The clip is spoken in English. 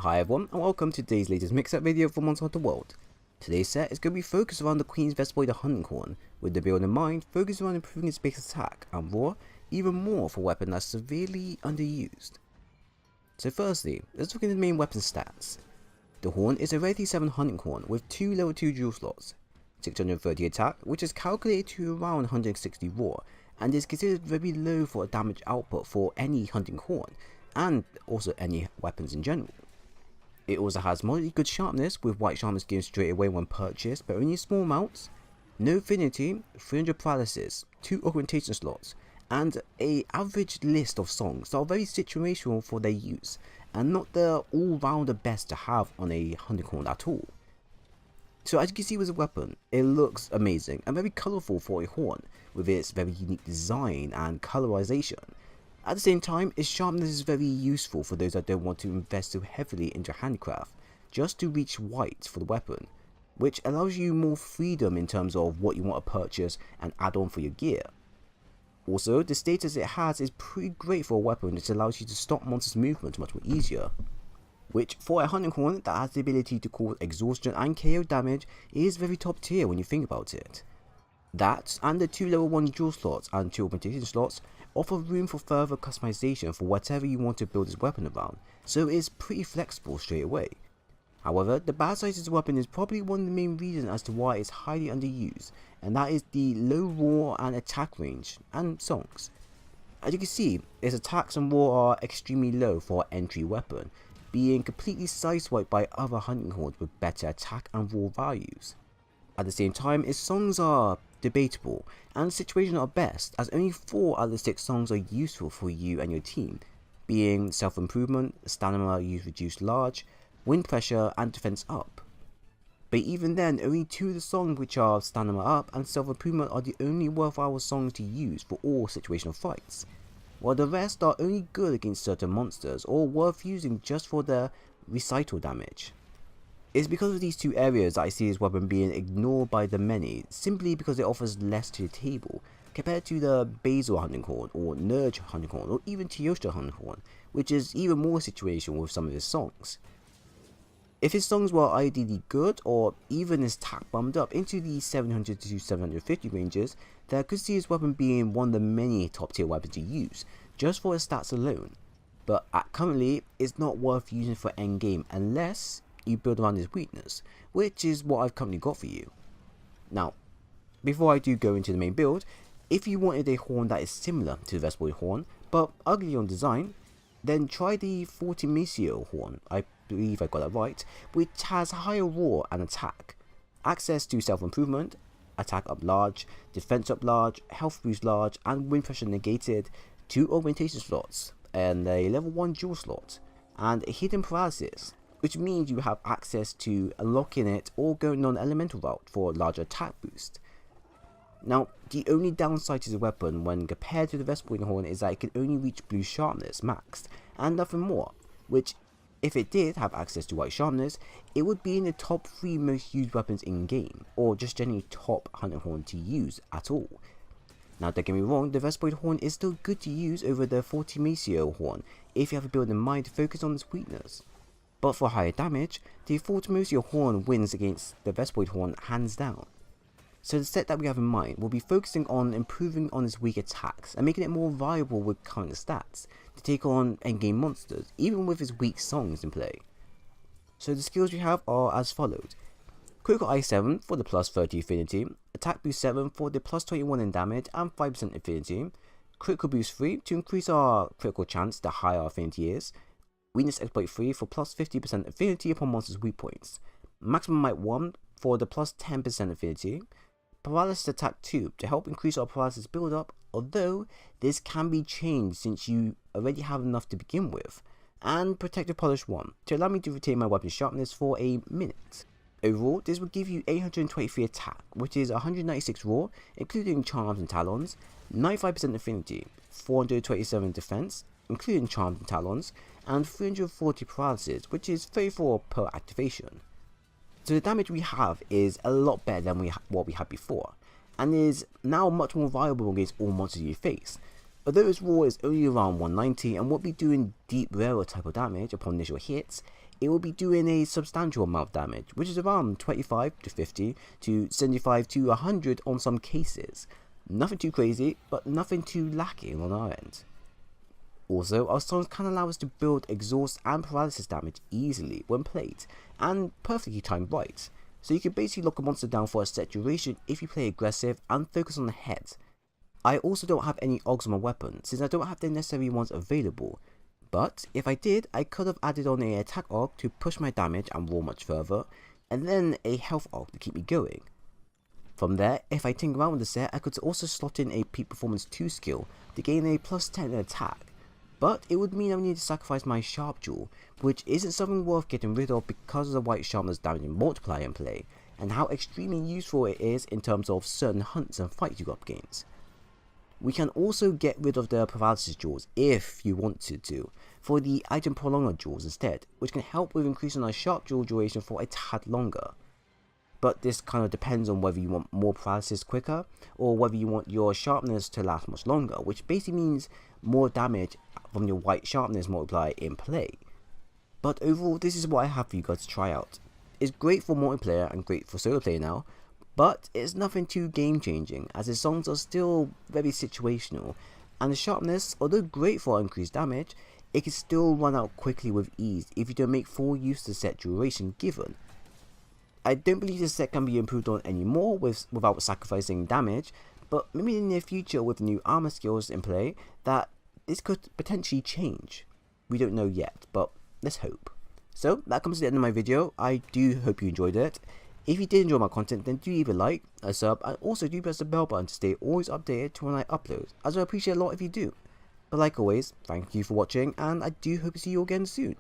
Hi everyone, and welcome to today's latest mix-up video for Monster Hunter World. Today's set is going to be focused around the Queen's Vespoid Hunting Horn, with the build in mind focused around improving its base attack and raw, even more for a weapon that's severely underused. So firstly, let's look at the main weapon stats. The horn is a Rarity 7 hunting horn with 2 level 2 jewel slots, 630 attack, which is calculated to around 160 raw, and is considered very low for a damage output for any hunting horn, and also any weapons in general. It also has moderately good sharpness, with white sharpness given straight away when purchased, but only small amounts, no affinity, 300 paralysis, 2 augmentation slots, and a average list of songs that are very situational for their use, and not the all-rounder best to have on a hunting horn at all. So as you can see with the weapon, it looks amazing and very colourful for a horn, with its very unique design and colorization. At the same time, its sharpness is very useful for those that don't want to invest so heavily into handicraft, just to reach white for the weapon, which allows you more freedom in terms of what you want to purchase and add on for your gear. Also, the status it has is pretty great for a weapon which allows you to stop monsters' movement much more easier, which for a hunting horn that has the ability to cause exhaustion and KO damage is very top tier when you think about it. That, and the 2 level 1 jewel slots and 2 augmentation slots offer room for further customization for whatever you want to build this weapon around, so it is pretty flexible straight away. However, the bad side of this weapon is probably one of the main reasons as to why it's highly underused, and that is the low raw and attack range and songs. As you can see, its attacks and raw are extremely low for an entry weapon, being completely sideswiped by other hunting horns with better attack and raw values. At the same time, its songs are debatable and situational at best, as only 4 out of the 6 songs are useful for you and your team, being self-improvement, stamina use reduced large, wind pressure and defense up. But even then, only 2 of the songs which are stamina up and self-improvement are the only worthwhile songs to use for all situational fights, while the rest are only good against certain monsters or worth using just for their recital damage. It's because of these 2 areas that I see this weapon being ignored by the many, simply because it offers less to the table compared to the Basil hunting horn or Nurge hunting horn or even Teostra hunting horn, which is even more situational with some of his songs. If his songs were ideally good, or even his attack bumped up into the 700 to 750 ranges, then I could see his weapon being one of the many top tier weapons to use, just for his stats alone. But currently, it's not worth using for endgame unless you build around his weakness, which is what I've currently got for you. Now, before I do go into the main build, if you wanted a horn that is similar to the Vespoid horn, but ugly on design, then try the Fortimisio horn, I believe I got that right, which has higher raw and attack, access to self-improvement, attack up large, defense up large, health boost large, and wind pressure negated, 2 augmentation slots, and a level 1 jewel slot, and a hidden paralysis, which means you have access to unlocking it or going on elemental route for a larger attack boost. Now, the only downside to the weapon when compared to the Vespoid horn is that it can only reach blue sharpness maxed, and nothing more, which if it did have access to white sharpness, it would be in the top 3 most used weapons in game, or just generally top hunting horn to use at all. Now don't get me wrong, the Vespoid horn is still good to use over the Fortimisio horn if you have a build in mind to focus on this weakness. But for higher damage, the Fortimisio horn wins against the Vespoid horn hands down. So the set that we have in mind will be focusing on improving on its weak attacks and making it more viable with current stats to take on endgame monsters, even with its weak songs in play. So the skills we have are as follows: Critical Eye 7 for the plus 30 affinity, Attack Boost 7 for the plus 21 in damage and 5% affinity, Critical Boost 3 to increase our critical chance the higher our affinity is, Weakness Exploit 3 for plus 50% affinity upon monsters' weak points, Maximum Might 1 for the plus 10% affinity, Paralysis Attack 2 to help increase our paralysis build up, although this can be changed since you already have enough to begin with, and Protective Polish 1 to allow me to retain my weapon sharpness for a minute. Overall, this will give you 823 attack, which is 196 raw, including charms and talons, 95% affinity, 427 defense, including charms and talons, and 340 paralysis, which is 34 per activation. So the damage we have is a lot better than what we had before, and is now much more viable against all monsters you face. Although its raw is only around 190 and won't be doing deep rarer type of damage upon initial hits, it will be doing a substantial amount of damage, which is around 25 to 50 to 75 to 100 on some cases. Nothing too crazy, but nothing too lacking on our end. Also, our songs can allow us to build exhaust and paralysis damage easily when played, and perfectly timed right. So you can basically lock a monster down for a set duration if you play aggressive and focus on the head. I also don't have any Ogs on my weapon, since I don't have the necessary ones available. But if I did, I could have added on an attack Og to push my damage and roll much further, and then a health Og to keep me going. From there, if I tinker around with the set, I could also slot in a peak performance 2 skill to gain a plus 10 in attack. But it would mean I would need to sacrifice my sharp jewel, which isn't something worth getting rid of because of the white sharpness damage multiplier in play, and how extremely useful it is in terms of certain hunts and fight you up against. We can also get rid of the paralysis jewels if you wanted to, for the item prolonger jewels instead, which can help with increasing our sharp jewel duration for a tad longer. But this kind of depends on whether you want more paralysis quicker, or whether you want your sharpness to last much longer, which basically means more damage from your white sharpness multiplier in play. But overall, this is what I have for you guys to try out. It's great for multiplayer and great for solo play now, but it's nothing too game changing, as the songs are still very situational, and the sharpness, although great for increased damage, it can still run out quickly with ease if you don't make full use of the set duration given. I don't believe this set can be improved on anymore without sacrificing damage, but maybe in the near future with new armor skills in play that this could potentially change. We don't know yet, but let's hope. So that comes to the end of my video. I do hope you enjoyed it. If you did enjoy my content, then do leave a like, a sub, and also do press the bell button to stay always updated to when I upload, as I appreciate a lot if you do. But like always, thank you for watching, and I do hope to see you again soon.